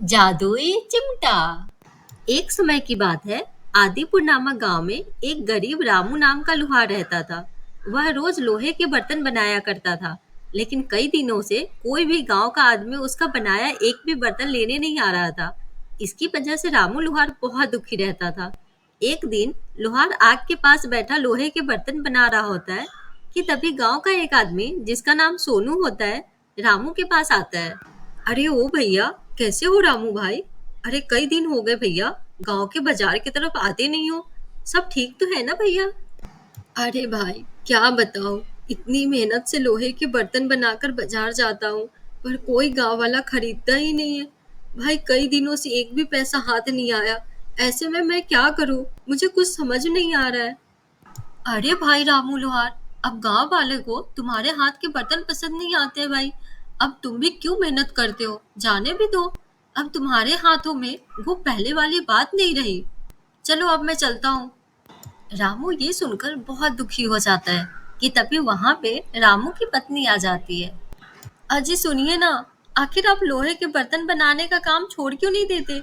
जादुई चिमटा। एक समय की बात है। आदिपुर नामक गांव में एक गरीब रामू नाम का लोहार रहता था। वह रोज लोहे के बर्तन बनाया करता था, लेकिन कई दिनों से कोई भी गांव का आदमी उसका बनाया एक भी बर्तन लेने नहीं आ रहा था। इसकी वजह से रामू लोहार बहुत दुखी रहता था। एक दिन लोहार आग के पास बैठा लोहे के बर्तन बना रहा होता है कि तभी गांव का एक आदमी जिसका नाम सोनू होता है, रामू के पास आता है। अरे ओ भैया, कैसे हो रामू भाई? अरे कई दिन हो गए भैया, गांव के बाजार की तरफ आते नहीं हो। सब ठीक तो है ना भैया? अरे भाई, क्या बताओ, इतनी मेहनत से लोहे के बर्तन बनाकर बाजार जाता हूँ, पर कोई गांव वाला खरीदता ही नहीं है। भाई, कई दिनों से एक भी पैसा हाथ नहीं आया। ऐसे में मैं क्या करूँ? मुझे कुछ समझ नहीं आ रहा है। अरे भाई रामू लोहार, अब गांव वाले को तुम्हारे हाथ के बर्तन पसंद नहीं आते भाई। अब तुम भी क्यों मेहनत करते हो? जाने भी दो। अब तुम्हारे हाथों में वो पहले वाली बात नहीं रही। चलो अब मैं चलता हूँ। रामू ये सुनकर बहुत दुखी हो जाता है कि तभी वहां पे रामू की पत्नी आ जाती है। अजी सुनिए ना, आखिर आप लोहे के बर्तन बनाने का काम छोड़ क्यों नहीं देते?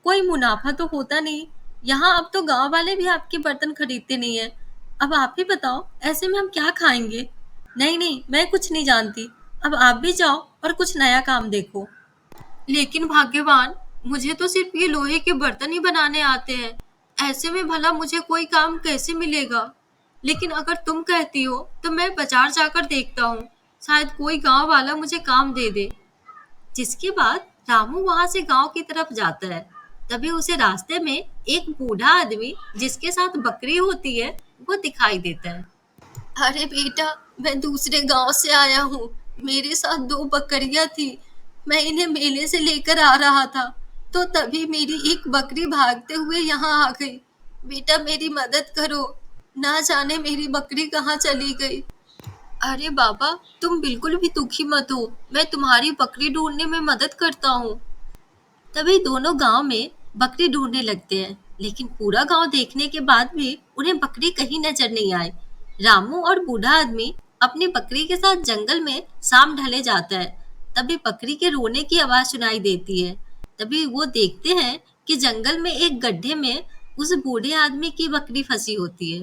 कोई मुनाफा तो होता नहीं। यहाँ अब तो गांव वाले भी आपके बर्तन खरीदते नहीं है। अब आप ही बताओ, ऐसे में हम क्या खाएंगे? नहीं नहीं, मैं कुछ नहीं जानती। अब आप भी जाओ और कुछ नया काम देखो। लेकिन भाग्यवान, मुझे तो सिर्फ ये लोहे के बर्तन ही बनाने आते हैं। ऐसे में भला मुझे कोई काम कैसे मिलेगा? लेकिन अगर तुम कहती हो तो मैं बाजार जाकर देखता हूँ। शायद कोई गांव वाला मुझे काम दे दे। जिसके बाद रामू वहां से गांव की तरफ जाता है। तभी उसे रास्ते में एक बूढ़ा आदमी जिसके साथ बकरी होती है, वो दिखाई देता है। अरे बेटा, मैं दूसरे गांव से आया हूँ। मेरे साथ दो बकरियां थी। मैं इन्हें मेले से लेकर आ रहा था, तो तभी मेरी एक बकरी भागते हुए यहाँ आ गई। बेटा मेरी मदद करो, ना जाने मेरी बकरी कहाँ चली गई। अरे बाबा, तुम बिल्कुल भी दुखी मत हो, मैं तुम्हारी बकरी ढूंढने में मदद करता हूँ। तभी दोनों गांव में बकरी ढूंढने लगते हैं, लेकिन पूरा गांव देखने के बाद भी उन्हें बकरी कहीं नजर नहीं आई। रामू और बूढ़ा आदमी अपनी बकरी के साथ जंगल में शाम ढले जाता है। तभी बकरी के रोने की आवाज सुनाई देती है। तभी वो देखते हैं कि जंगल में एक गड्ढे में उस बूढ़े आदमी की बकरी फंसी होती है।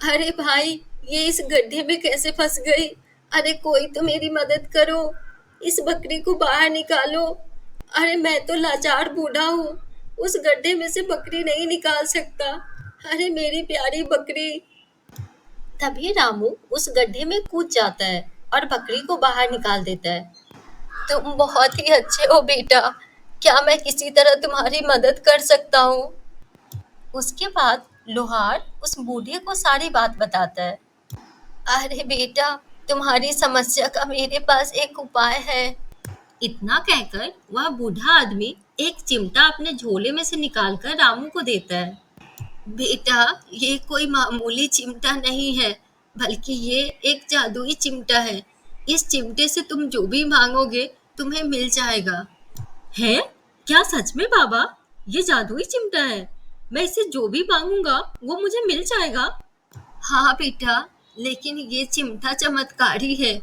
अरे भाई, ये इस गड्ढे में कैसे फंस गई? अरे कोई तो मेरी मदद करो, इस बकरी को बाहर निकालो। अरे मैं तो लाचार बूढ़ा हूँ, उस गड्ढे में से बकरी नहीं निकाल सकता। अरे मेरी प्यारी बकरी। तभी रामू उस गड्ढे में कूद जाता है और बकरी को बाहर निकाल देता है। तुम बहुत ही अच्छे हो बेटा, क्या मैं किसी तरह तुम्हारी मदद कर सकता हूँ? उसके बाद लोहार उस बूढ़े को सारी बात बताता है। अरे बेटा, तुम्हारी समस्या का मेरे पास एक उपाय है। इतना कहकर वह बूढ़ा आदमी एक चिमटा अपने झोले में से निकालकर रामू को देता है। बेटा, ये कोई मामूली चिमटा नहीं है, बल्कि ये एक जादुई चिमटा है। इस चिमटे से तुम जो भी मांगोगे तुम्हें मिल जाएगा। है? क्या सच में बाबा? ये जादुई चिमटा है? मैं इसे जो भी मांगूंगा वो मुझे मिल जाएगा? हाँ बेटा, लेकिन ये चिमटा चमत्कारी है,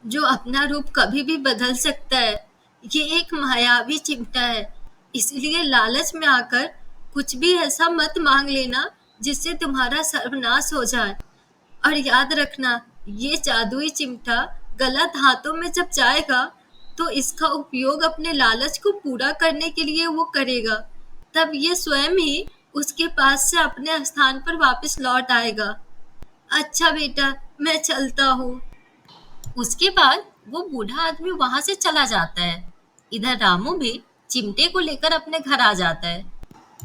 जो अपना रूप कभी भी बदल सकता है। ये एक मायावी चिमटा है, इसलिए लालच में आकर कुछ भी ऐसा मत मांग लेना जिससे तुम्हारा सर्वनाश हो जाए। और याद रखना, ये जादुई चिमटा गलत हाथों में जब जाएगा तो इसका उपयोग अपने लालच को पूरा करने के लिए वो करेगा। तब ये स्वयं ही उसके पास से अपने स्थान पर वापस लौट आएगा। अच्छा बेटा, मैं चलता हूँ। उसके बाद वो बूढ़ा आदमी वहां से चला जाता है। इधर रामू भी चिमटे को लेकर अपने घर आ जाता है।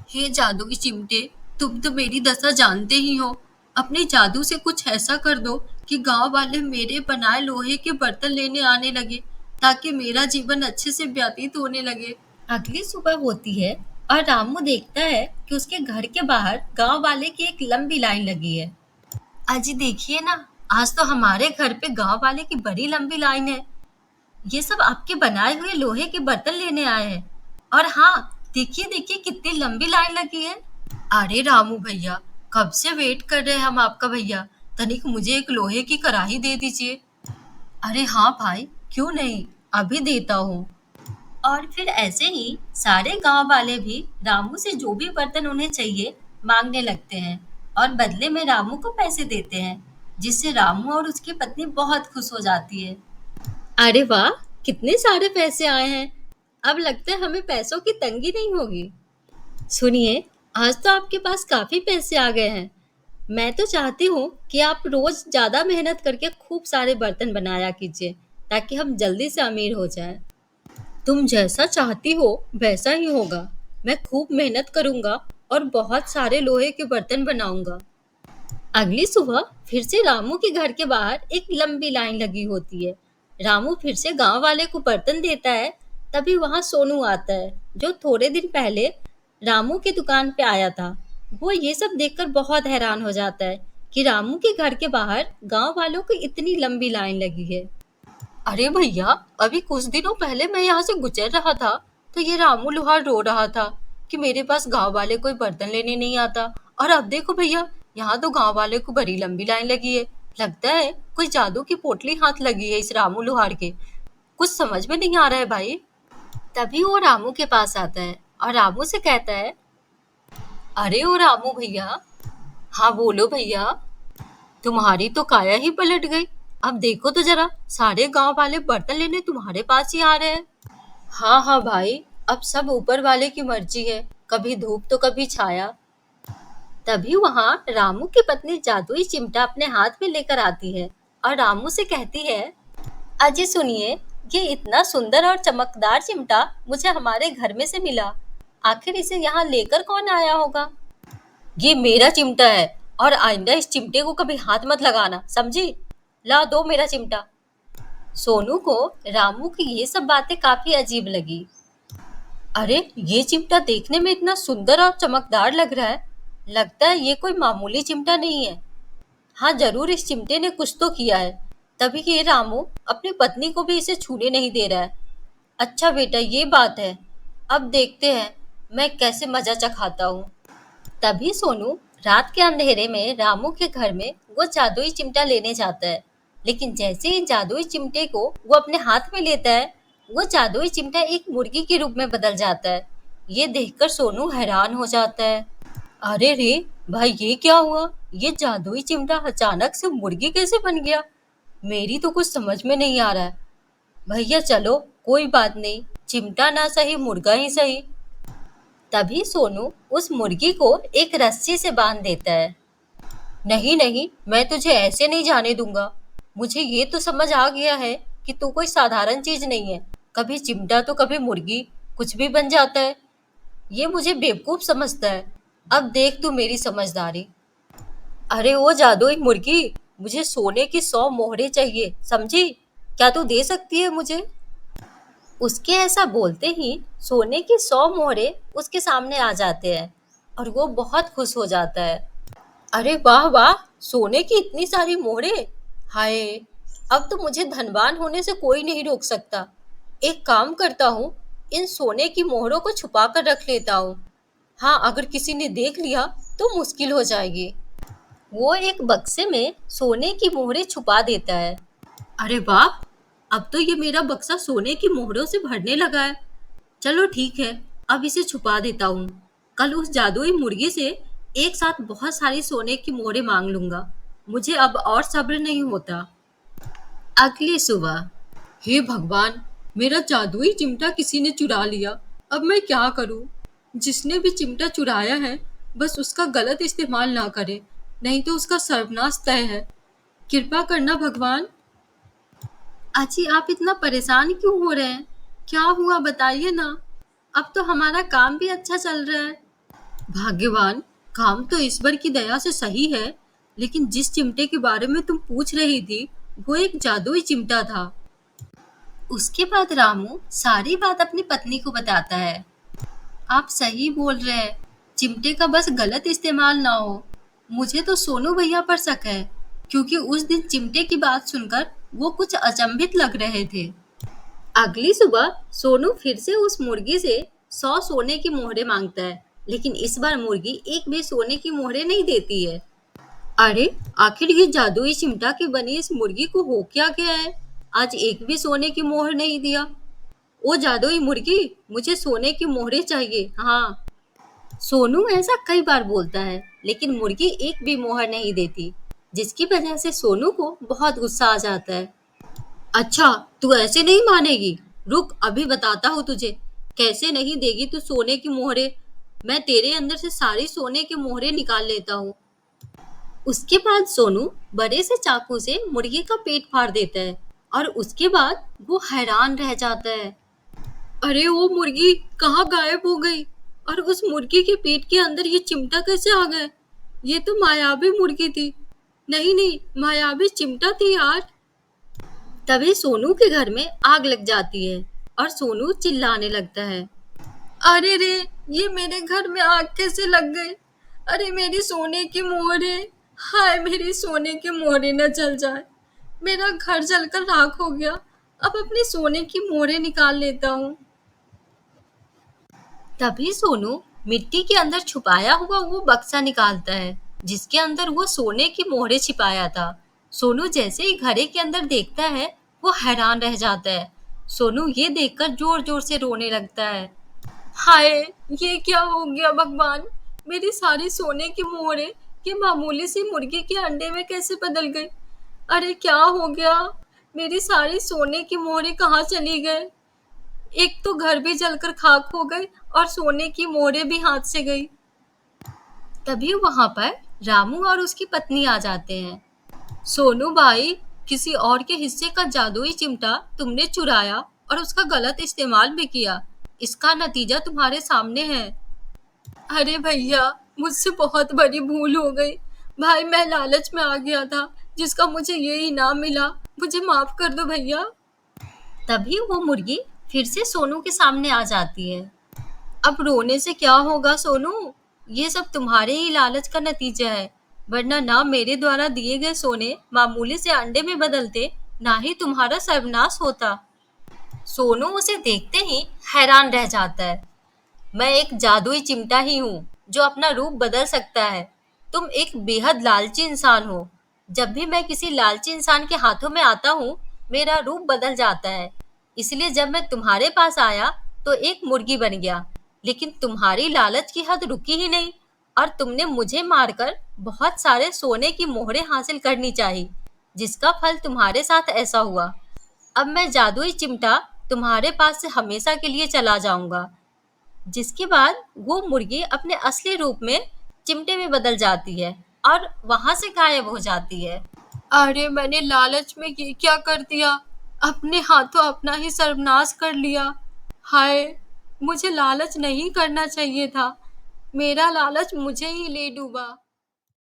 हे जादू की चिमटे, तुम तो मेरी दशा जानते ही हो। अपने जादू से कुछ ऐसा कर दो कि गांव वाले मेरे बनाए लोहे के बर्तन लेने आने लगे, ताकि मेरा जीवन अच्छे से व्यतीत होने लगे। अगली सुबह होती है और रामू देखता है कि उसके घर के बाहर गांव वाले की एक लंबी लाइन लगी है। अजी देखिए ना, आज तो हमारे घर पे गांव वाले की बड़ी लंबी लाइन है। ये सब आपके बनाए हुए लोहे के बर्तन लेने आए हैं। और हाँ, देखिए देखिए कितनी लंबी लाइन लगी है। अरे रामू भैया, कब से वेट कर रहे हैं हम आपका भैया। तनिक मुझे एक लोहे की कढ़ाई दे दीजिए। अरे हाँ भाई, क्यों नहीं, अभी देता हूँ। और फिर ऐसे ही सारे गांव वाले भी रामू से जो भी बर्तन उन्हें चाहिए मांगने लगते हैं और बदले में रामू को पैसे देते हैं, जिससे रामू और उसकी पत्नी बहुत खुश हो जाती है। अरे वाह! कितने सारे पैसे आए हैं। अब लगता है हमें पैसों की तंगी नहीं होगी। सुनिए, आज तो आपके पास काफ़ी पैसे आ गए हैं। मैं तो चाहती हूँ कि आप रोज़ ज़्यादा मेहनत करके खूब सारे बर्तन बनाया कीजिए, ताकि हम जल्दी से अमीर हो जाएँ। तुम जैसा चाहती हो वैसा ही होगा। मैं खूब मेहनत करूँगा और बहुत सारे लोहे के बर्तन बनाऊँगा। अगली सुबह फिर से रामू के घर के बाहर एक लंबी लाइन लगी होती है। रामू फिर से गांव वाले को बर्तन देता है। तभी वहां सोनू आता है, जो थोड़े दिन पहले रामू की दुकान पे आया था। वो ये सब देखकर बहुत हैरान हो जाता है कि रामू के घर के बाहर गांव वालों की इतनी लंबी लाइन लगी है। अरे भैया, अभी कुछ दिनों पहले मैं यहाँ से गुजर रहा था तो ये रामू लोहार रो रहा था कि मेरे पास गांव वाले कोई बर्तन लेने नहीं आता। और अब देखो भैया, यहाँ तो गांव वाले को बड़ी लंबी लाइन लगी है। लगता है कोई जादू की पोटली हाथ लगी है इस रामू लोहार के। कुछ समझ में नहीं आ रहा है भाई। तभी वो रामू के पास आता है और रामू से कहता है, अरे ओ रामू भैया। हाँ बोलो भैया। तुम्हारी तो काया ही पलट गई। अब देखो तो जरा, सारे गांव वाले बर्तन लेने तुम्हारे पास ही आ रहे हैं। हाँ हाँ भाई, अब सब ऊपर वाले की मर्जी है, कभी धूप तो कभी छाया। तभी वहां रामू की पत्नी जादुई चिमटा अपने हाथ में लेकर आती है और रामू से कहती है, अजी सुनिए, ये इतना सुंदर और चमकदार चिमटा मुझे हमारे घर में से मिला। आखिर इसे यहाँ लेकर कौन आया होगा? ये मेरा चिमटा है और आइंदा इस चिमटे को कभी हाथ मत लगाना, समझी? ला दो मेरा चिमटा। सोनू को रामू की ये सब बातें काफी अजीब लगी। अरे ये चिमटा देखने में इतना सुंदर और चमकदार लग रहा है। लगता है ये कोई मामूली चिमटा नहीं है। हाँ जरूर इस चिमटे ने कुछ तो किया है, तभी ये रामू अपनी पत्नी को भी इसे छूने नहीं दे रहा है। अच्छा बेटा, ये बात है। अब देखते हैं मैं कैसे मजा चखाता हूँ। तभी सोनू रात के अंधेरे में रामू के घर में वो जादुई चिमटा लेने जाता है। लेकिन जैसे ही जादुई चिमटे को वो अपने हाथ में लेता है, वो जादुई चिमटा एक मुर्गी के रूप में बदल जाता है। ये देखकर सोनू हैरान हो जाता है। अरे रे भाई, ये क्या हुआ? ये जादुई चिमटा अचानक से मुर्गी कैसे बन गया? मेरी तो कुछ समझ में नहीं आ रहा है। भैया चलो, कोई बात नहीं, चिमटा ना सही मुर्गा ही सही। तभी सोनू उस मुर्गी को एक रस्सी से बांध देता है। नहीं नहीं, मैं तुझे ऐसे नहीं जाने दूंगा। मुझे ये तो समझ आ गया है कि तू कोई साधारण चीज नहीं है। कभी चिमटा तो कभी मुर्गी, कुछ भी बन जाता है। ये मुझे बेवकूफ समझता है। अब देख तू मेरी समझदारी। अरे ओ जादुई मुर्गी, मुझे सोने की 100 मोहरे चाहिए, समझी? क्या तू दे सकती है मुझे? उसके ऐसा बोलते ही सोने की 100 मोहरे उसके सामने आ जाते हैं और वो बहुत खुश हो जाता है। अरे वाह वाह, सोने की इतनी सारी मोहरे! हाय, अब तो मुझे धनवान होने से कोई नहीं रोक सकता। एक काम करता हूँ, इन सोने की मोहरों को छुपा कर रख लेता हूँ। हाँ, अगर किसी ने देख लिया तो मुश्किल हो जाएगी। वो एक बक्से में सोने की मोहरें छुपा देता है। अरे वाह, अब तो ये मेरा बक्सा सोने की मोहरों से भरने लगा है। चलो ठीक है, अब इसे छुपा देता हूँ। कल उस जादुई मुर्गी से एक साथ बहुत सारी सोने की मोहरें मांग लूंगा। मुझे अब और सब्र नहीं होता। अगली सुबह। हे भगवान, मेरा जादुई चिमटा किसी ने चुरा लिया। अब मैं क्या करूं? जिसने भी चिमटा चुराया है, बस उसका गलत इस्तेमाल ना करे, नहीं तो उसका सर्वनाश तय है। कृपा करना भगवान। अजी आप इतना परेशान क्यों हो रहे हैं? क्या हुआ बताइए ना। अब तो हमारा काम भी अच्छा चल रहा है। भाग्यवान, काम तो ईश्वर की दया से सही है, लेकिन जिस चिमटे के बारे में तुम पूछ रही थी वो एक जादुई चिमटा था। उसके बाद रामू सारी बात अपनी पत्नी को बताता है। आप सही बोल रहे हैं, चिमटे का बस गलत इस्तेमाल ना हो। मुझे तो सोनू भैया पर शक है, क्योंकि उस दिन चिमटे की बात सुनकर वो कुछ अचंभित लग रहे थे। अगली सुबह सोनू फिर से उस मुर्गी से 100 सोने की मोहरें मांगता है, लेकिन इस बार मुर्गी एक भी सोने की मोहरें नहीं देती है। अरे आखिर ये जादुई चिमटा की बनी इस मुर्गी को हो क्या गया है? आज एक भी सोने की मोहर नहीं दिया। ओ जादुई मुर्गी, मुझे सोने की मोहरें चाहिए। हाँ। सोनू ऐसा कई बार बोलता है, लेकिन मुर्गी एक भी मोहर नहीं देती, जिसकी वजह से सोनू को बहुत गुस्सा आ जाता है। अच्छा, तू ऐसे नहीं मानेगी। रुक, अभी बताता हूँ तुझे। कैसे नहीं देगी तू सोने की मोहरें? मैं तेरे अंदर से सारी सोने की मोहरें निकाल लेता हूँ। उसके बाद सोनू बड़े से चाकू से मुर्गी का पेट फाड़ देता है और उसके बाद वो हैरान रह जाता है। अरे वो मुर्गी कहाँ गायब हो गई? और उस मुर्गी के पेट के अंदर ये चिमटा कैसे आ गया? ये तो मायावी मुर्गी थी। नहीं नहीं, मायावी चिमटा थी यार। तभी सोनू के घर में आग लग जाती है और सोनू चिल्लाने लगता है। अरे रे, ये मेरे घर में आग कैसे लग गई? अरे मेरी सोने की मोहरें, हाय मेरी सोने की मोहरें न जल जाए। मेरा घर जलकर राख हो गया। अब अपनी सोने की मोहरें निकाल लेता हूँ। तभी सोनू मिट्टी के अंदर छुपाया हुआ वो बक्सा निकालता है, जिसके अंदर वो सोने की मोहरें छिपाया था। सोनू जैसे ही घड़े के अंदर देखता है, वो हैरान रह जाता है। सोनू ये देखकर जोर जोर से रोने लगता है। हाय, ये क्या हो गया भगवान? मेरी सारी सोने की मोहरें ये मामूली सी मुर्गी के अंडे में कैसे बदल गई? अरे क्या हो गया? मेरी सारी सोने की मोहरें कहाँ चली गई? एक तो घर भी जलकर खाक हो गई और सोने की मोहरें भी हाथ से गई। तभी वहां पर रामू और उसकी पत्नी आ जाते हैं। सोनू भाई, किसी और के हिस्से का जादुई चिमटा तुमने चुराया और उसका गलत इस्तेमाल भी किया। इसका नतीजा तुम्हारे सामने है। अरे भैया, मुझसे बहुत बड़ी भूल हो गई। भाई, मैं लालच में आ गया था, जिसका मुझे ये इनाम मिला। मुझे माफ कर दो भैया। तभी वो मुर्गी फिर से सोनू के सामने आ जाती है। अब रोने से क्या होगा सोनू? ये सब तुम्हारे ही लालच का नतीजा है, वरना ना मेरे द्वारा दिए गए सोने मामूली से अंडे में बदलते, ना ही तुम्हारा सर्वनाश होता। सोनू उसे देखते ही हैरान रह जाता है। मैं एक जादुई चिमटा ही हूँ, जो अपना रूप बदल सकता है। तुम एक बेहद लालची इंसान हो। जब भी मैं किसी लालची इंसान के हाथों में आता हूँ, मेरा रूप बदल जाता है। इसलिए जब मैं तुम्हारे पास आया तो एक मुर्गी बन गया। लेकिन तुम्हारी लालच की हद रुकी ही नहीं और तुमने मुझे मारकर बहुत सारे सोने की मोहरें हासिल करनी चाहिए, जिसका फल तुम्हारे साथ ऐसा हुआ। अब मैं जादुई चिमटा तुम्हारे पास से हमेशा के लिए चला जाऊंगा। जिसके बाद वो मुर्गी अपने असली रूप में चिमटे में बदल जाती है और वहां से गायब हो जाती है। अरे मैंने लालच में ये क्या कर दिया? अपने हाथों अपना ही सर्वनाश कर लिया। हाय, मुझे लालच नहीं करना चाहिए था। मेरा लालच मुझे ही ले डूबा।